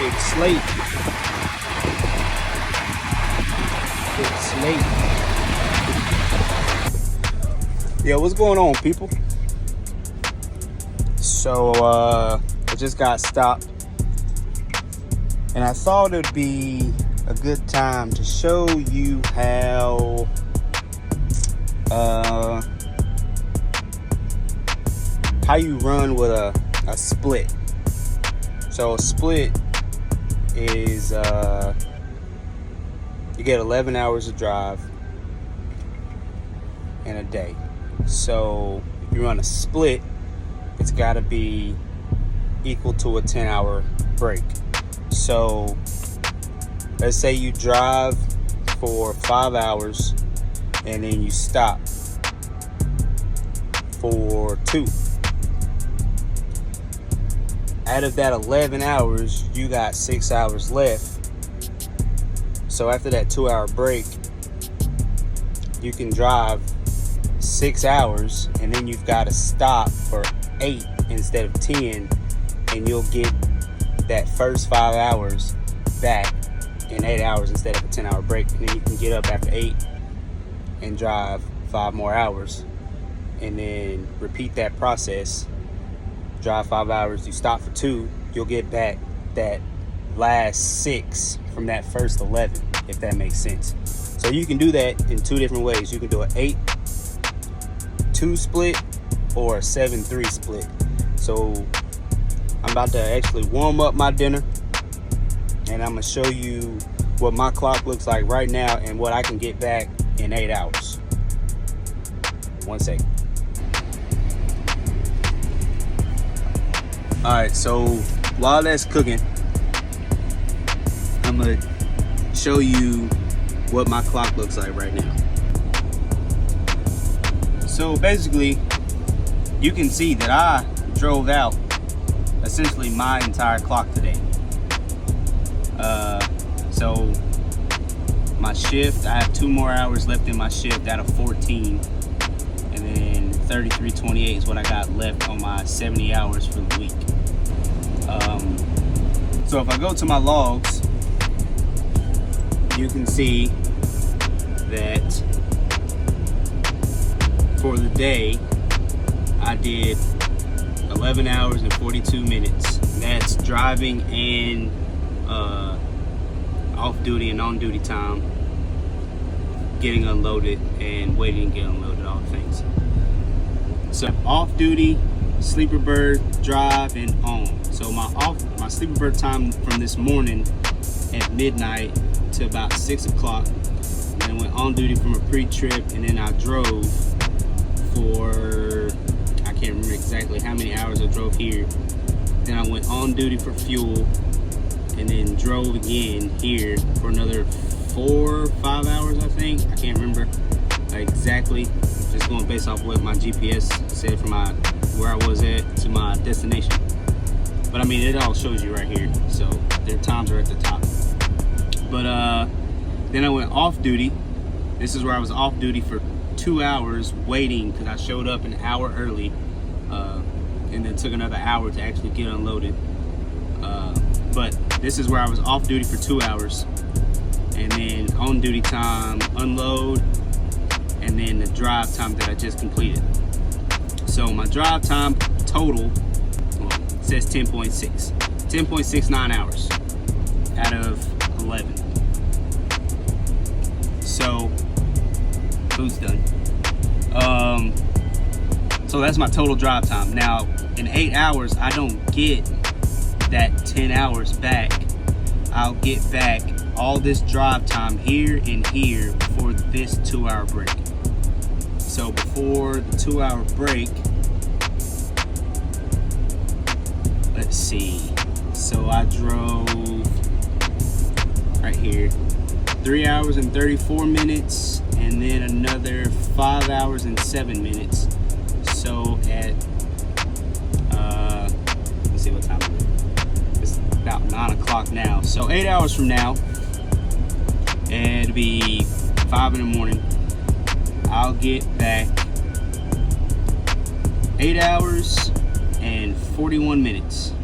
It's late. It's late. Yo, what's going on, people? So, I just got stopped. And I thought it'd be a good time to show you how you run with a split. So a split is you get 11 hours of drive in a day. So if you run a split, it's got to be equal to a 10-hour break. So let's say you drive for 5 hours and then you stop for 2. Out of that 11 hours, you got 6 hours left. So after that 2-hour break, you can drive 6 hours, and then you've got to stop for 8 instead of 10, and you'll get that first 5 hours back in 8 hours instead of a 10-hour break. And then you can get up after 8 and drive 5 more hours, and then repeat that process. Drive 5 hours, you stop for 2, you'll get back that last 6 from that first 11, if that makes sense. So you can do that in 2 different ways. You can do an 8-2 split or a 7-3 split. So I'm about to actually warm up my dinner, and I'm gonna show you what my clock looks like right now and what I can get back in 8 hours. 1 second. Alright, so while that's cooking, I'm going to show you what my clock looks like right now. So basically, you can see that I drove out essentially my entire clock today. So my shift, I have 2 more hours left in my shift out of 14. And then 33.28 is what I got left on my 70 hours for the week. So if I go to my logs, you can see that for the day, I did 11 hours and 42 minutes. That's driving and off-duty and on-duty time, getting unloaded and waiting to get unloaded, all things. So off-duty, sleeper bird, drive, and on. So my sleeper bird time from this morning at midnight to about 6 o'clock. And then went on duty from a pre-trip, and then I drove for, I can't remember exactly how many hours I drove here. Then I went on duty for fuel, and then drove again here for another 4 or 5 hours, I think. I can't remember exactly. Just going based off what my GPS said from where I was at to my destination. But I mean, it all shows you right here. So their times are at the top. But then I went off duty. This is where I was off duty for 2 hours waiting, because I showed up an hour early, and then took another hour to actually get unloaded. But this is where I was off duty for 2 hours, and then on duty time, unload, and then the drive time that I just completed. So my drive time total, well, it says 10.69 hours out of 11. So food's done. So that's my total drive time. Now in 8 hours, I don't get that 10 hours back. I'll get back all this drive time here and here before this 2-hour break. So before the 2-hour break, let's see. So I drove right here 3 hours and 34 minutes, and then another 5 hours and 7 minutes. So at let's see what time it is. It's about 9 o'clock now. So 8 hours from now, and it'll be 5 in the morning, I'll get back 8 hours and 41 minutes.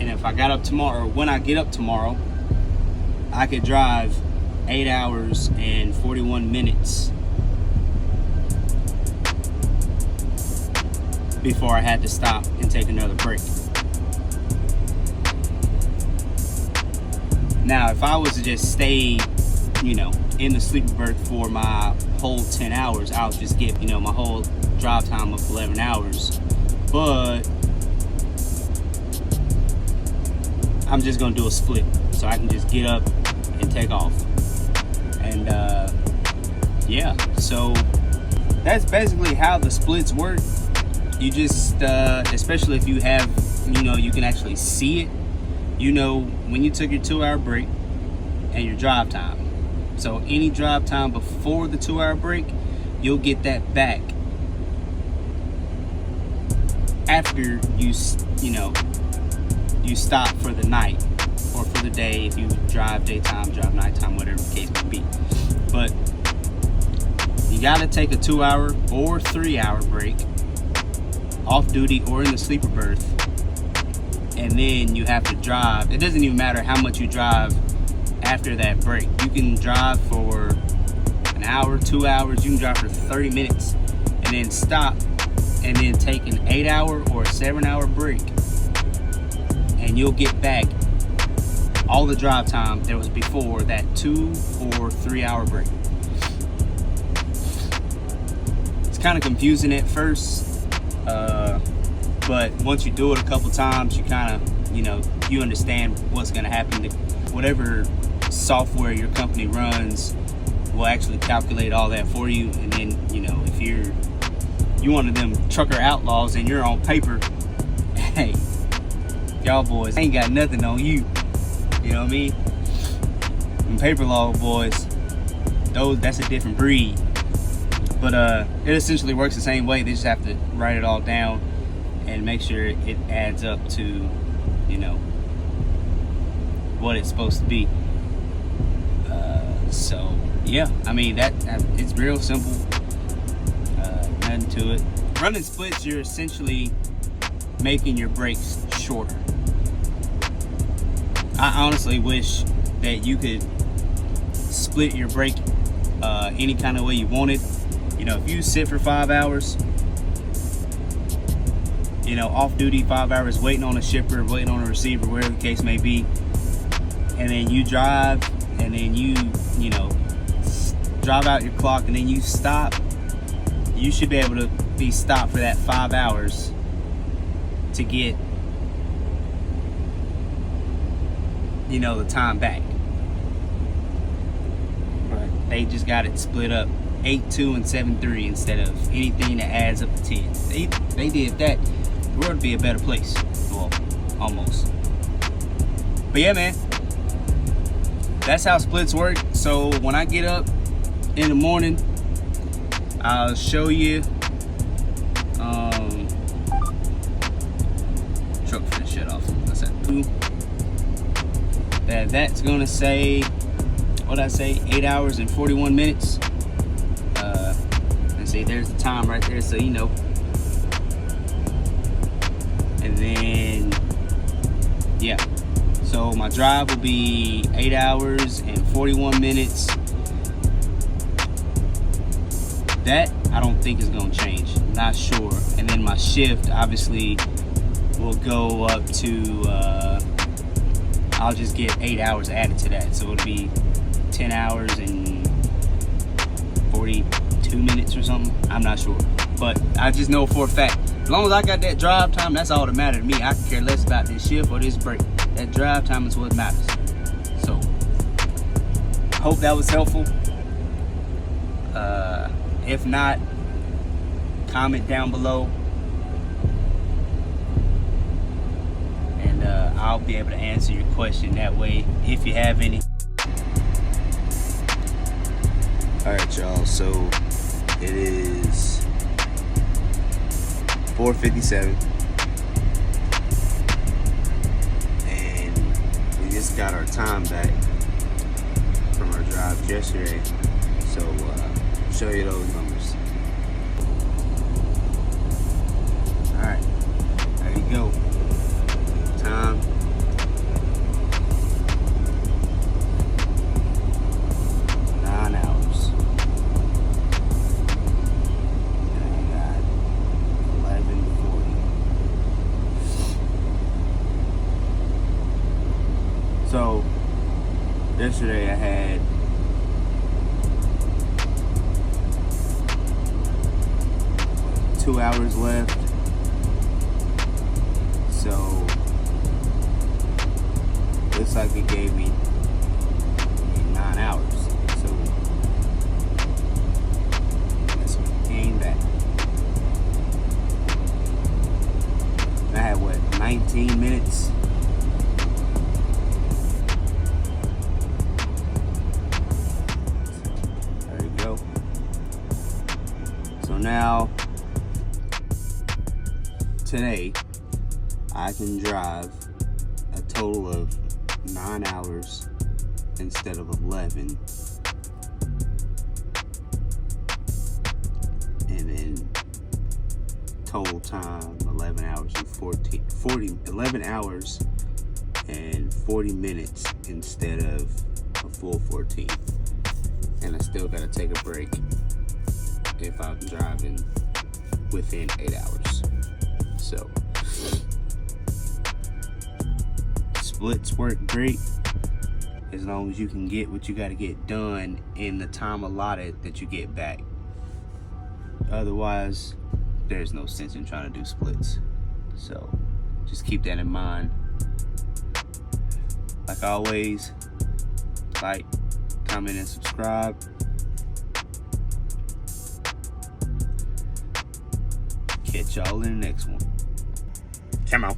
And if I got up tomorrow, or when I get up tomorrow, I could drive 8 hours and 41 minutes before I had to stop and take another break. Now, if I was to just stay, you know, in the sleeper berth for my whole 10 hours, I'll just get, you know, my whole drive time of 11 hours. But I'm just gonna do a split, so I can just get up and take off. And yeah, so that's basically how the splits work. You just, especially if you have, you know, you can actually see it. You know when you took your 2-hour break and your drive time. So any drive time before the 2-hour break, you'll get that back after you know, you stop for the night or for the day, if you drive daytime, drive nighttime, whatever the case may be. But you gotta take a 2-hour or 3-hour break off duty or in the sleeper berth, and then you have to drive. It doesn't even matter how much you drive after that break. You can drive for an hour, 2 hours, you can drive for 30 minutes and then stop and then take an 8-hour or a 7-hour break, and you'll get back all the drive time there was before that 2 or 3-hour break. It's kind of confusing at first, but once you do it a couple times, you kind of, you know, you understand what's going to happen. To whatever software your company runs will actually calculate all that for you. And then, you know, if you're one of them trucker outlaws and you're on paper, hey, y'all boys ain't got nothing on you. You know what I mean? And paper law boys, that's a different breed. But it essentially works the same way. They just have to write it all down and make sure it adds up to, you know, what it's supposed to be. So yeah, I mean, that it's real simple. Nothing to it. Running splits, you're essentially making your breaks shorter. I honestly wish that you could split your break any kind of way you wanted. You know, if you sit for 5 hours, you know, off duty 5 hours, waiting on a shipper, waiting on a receiver, wherever the case may be, and then you drive, and then you know, drive out your clock, and then you stop, you should be able to be stopped for that 5 hours to get, you know, the time back. But they just got it split up 8-2 and 7-3 instead of anything that adds up to 10. They did that, the world would be a better place. Well, almost. But yeah, man, that's how splits work. So when I get up in the morning, I'll show you truck finna shut off. What's that? That's gonna say, what'd I say, 8 hours and 41 minutes. And see, there's the time right there, so you know. And then yeah, so my drive will be 8 hours and 41 minutes. That I don't think is gonna change, not sure. And then my shift obviously will go up to I'll just get 8 hours added to that, so it'll be 10 hours and 42 minutes or something. I'm not sure, but I just know for a fact, as long as I got that drive time, that's all that matters to me. I can care less about this shift or this break. That drive time is what matters. So hope that was helpful. If not, comment down below, and I'll be able to answer your question that way if you have any. Alright, y'all, so it is 4:57 and we just got our time back from our drive yesterday, so show you those numbers. Alright, there you go. Time yesterday I had what, 2 hours left. So looks like it gave me 9 hours. So let's gain back. I had what, 19 minutes? There you go. So now, today, I can drive a total of 9 hours instead of 11. And then total time 11 hours and 11 hours and 40 minutes instead of a full 14. And I still gotta take a break if I'm driving within 8 hours. So splits work great as long as you can get what you got to get done in the time allotted that you get back. Otherwise, there's no sense in trying to do splits. So just keep that in mind. Like always, like, comment, and subscribe. Catch y'all in the next one. Come on.